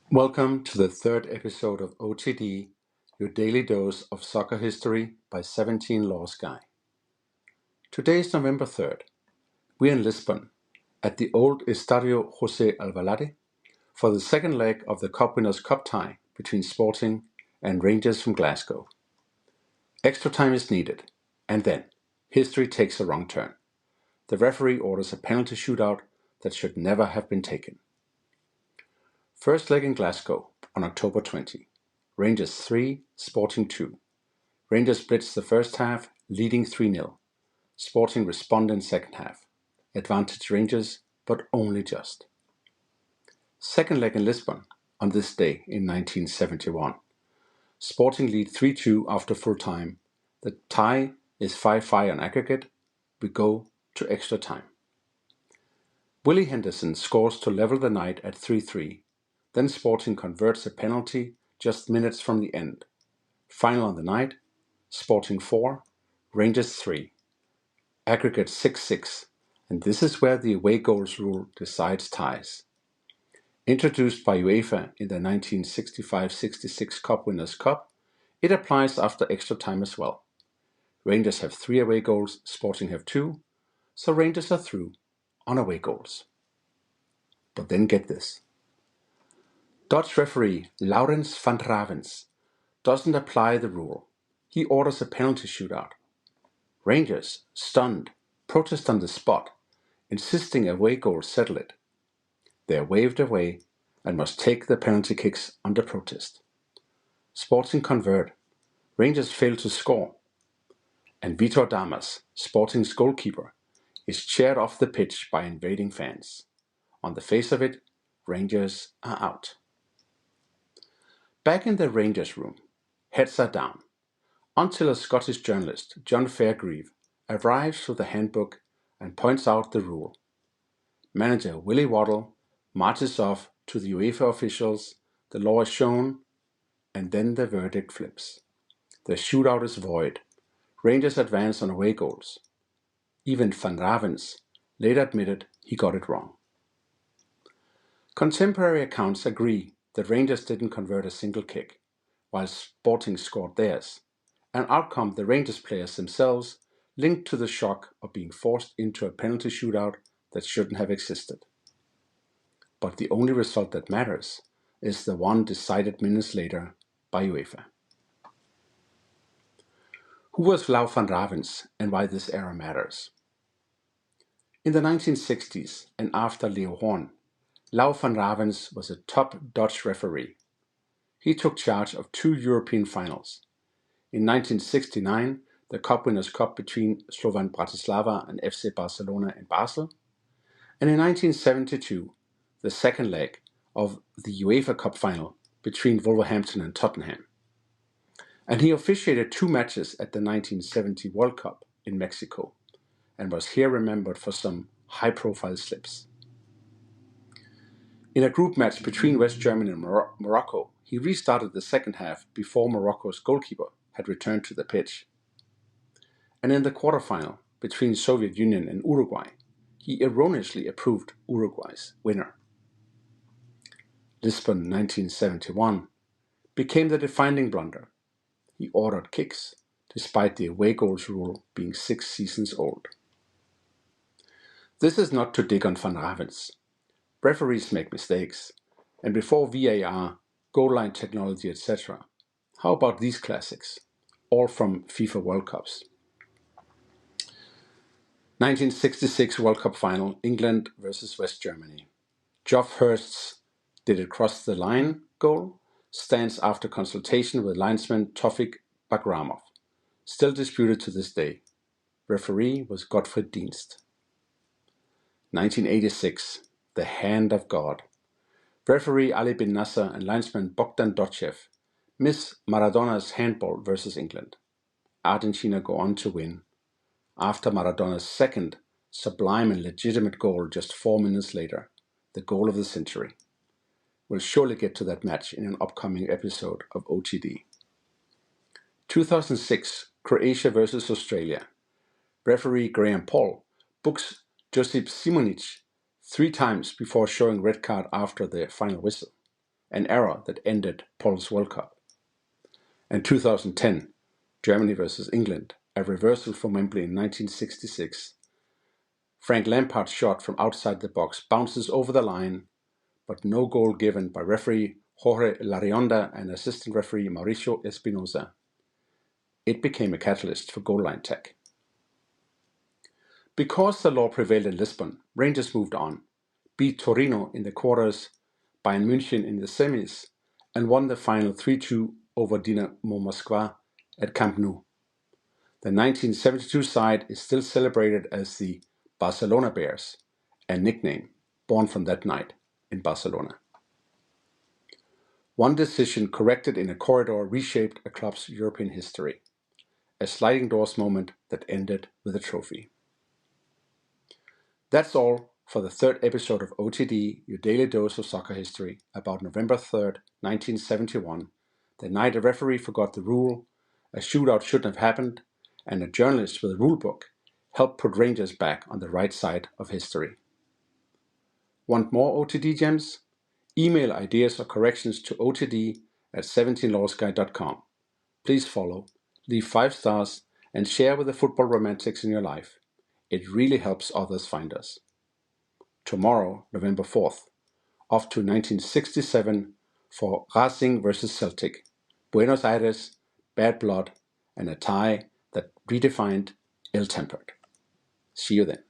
Welcome to the third episode of OTD, your daily dose of soccer history by 17 Laws Guy. Today is November 3rd. We're in Lisbon at the old Estadio José Alvalade for the second leg of the Cup Winners Cup tie between Sporting and Rangers from Glasgow. Extra time is needed, and then history takes a wrong turn. The referee orders a penalty shootout that should never have been taken. First leg in Glasgow on October 20. Rangers 3, Sporting 2. Rangers blitz the first half, leading 3-0. Sporting respond in second half. Advantage Rangers, but only just. Second leg in Lisbon on this day in 1971. Sporting lead 3-2 after full time. The tie is 5-5 on aggregate. We go to extra time. Willie Henderson scores to level the night at 3-3. Then Sporting converts a penalty just minutes from the end. Final on the night, Sporting 4, Rangers 3. Aggregate 6-6, and this is where the away goals rule decides ties. Introduced by UEFA in the 1965-66 Cup Winners Cup, it applies after extra time as well. Rangers have 3 away goals, Sporting have 2, so Rangers are through on away goals. But then get this. Dutch referee Lau van Ravens doesn't apply the rule. He orders a penalty shootout. Rangers, stunned, protest on the spot, insisting away goals settle it. They are waved away and must take the penalty kicks under protest. Sporting convert. Rangers fail to score. And Vitor Damas, Sporting's goalkeeper, is cheered off the pitch by invading fans. On the face of it, Rangers are out. Back in the Rangers room, heads are down, until a Scottish journalist, John Fairgrieve, arrives with a handbook and points out the rule. Manager Willie Waddle marches off to the UEFA officials, the law is shown, and then the verdict flips. The shootout is void. Rangers advance on away goals. Even Van Ravens later admitted he got it wrong. Contemporary accounts agree that Rangers didn't convert a single kick, while Sporting scored theirs, an outcome the Rangers players themselves linked to the shock of being forced into a penalty shootout that shouldn't have existed. But the only result that matters is the one decided minutes later by UEFA. Who was Lau van Ravens and why this era matters? In the 1960s and after Leo Horn, Lau van Ravens was a top Dutch referee. He took charge of 2 European finals. In 1969, the Cup Winners Cup between Slovan Bratislava and FC Barcelona in Basel, and in 1972, the second leg of the UEFA Cup final between Wolverhampton and Tottenham. And he officiated 2 matches at the 1970 World Cup in Mexico, and was here remembered for some high-profile slips. In a group match between West Germany and Morocco, he restarted the second half before Morocco's goalkeeper had returned to the pitch. And in the quarterfinal between Soviet Union and Uruguay, he erroneously approved Uruguay's winner. Lisbon 1971 became the defining blunder. He ordered kicks, despite the away goals rule being 6 seasons old. This is not to dig on Van Ravens. Referees make mistakes, and before VAR, goal line technology, etc., how about these classics, all from FIFA World Cups? 1966 World Cup final, England versus West Germany. Geoff Hurst's "Did it cross the line?" goal stands after consultation with linesman Tofik Bagramov, still disputed to this day. Referee was Gottfried Dienst. 1986, the Hand of God. Referee Ali bin Nasser and linesman Bogdan Dochev miss Maradona's handball versus England. Argentina go on to win, after Maradona's second sublime and legitimate goal just 4 minutes later, the goal of the century. We'll surely get to that match in an upcoming episode of OTD. 2006, Croatia versus Australia. Referee Graham Paul books Josip Simonic 3 times before showing red card after the final whistle. an error that ended Paul's World Cup. And 2010, Germany versus England, a reversal from Wembley in 1966. Frank Lampard's shot from outside the box bounces over the line, but no goal given by referee Jorge Larionda and assistant referee Mauricio Espinosa. It became a catalyst for goal line tech. Because the law prevailed in Lisbon, Rangers moved on, beat Torino in the quarters, Bayern München in the semis, and won the final 3-2 over Dinamo Moscow at Camp Nou. The 1972 side is still celebrated as the Barcelona Bears, a nickname born from that night in Barcelona. One decision corrected in a corridor reshaped a club's European history, a sliding doors moment that ended with a trophy. That's all for the third episode of OTD, your daily dose of soccer history, about November 3rd, 1971, the night a referee forgot the rule, a shootout shouldn't have happened, and a journalist with a rulebook helped put Rangers back on the right side of history. Want more OTD gems? Email ideas or corrections to otd@17lawsguy.com. Please follow, leave 5 stars, and share with the football romantics in your life. It really helps others find us. Tomorrow, November 4th, off to 1967 for Racing versus Celtic, Buenos Aires, bad blood, and a tie that redefined ill-tempered. See you then.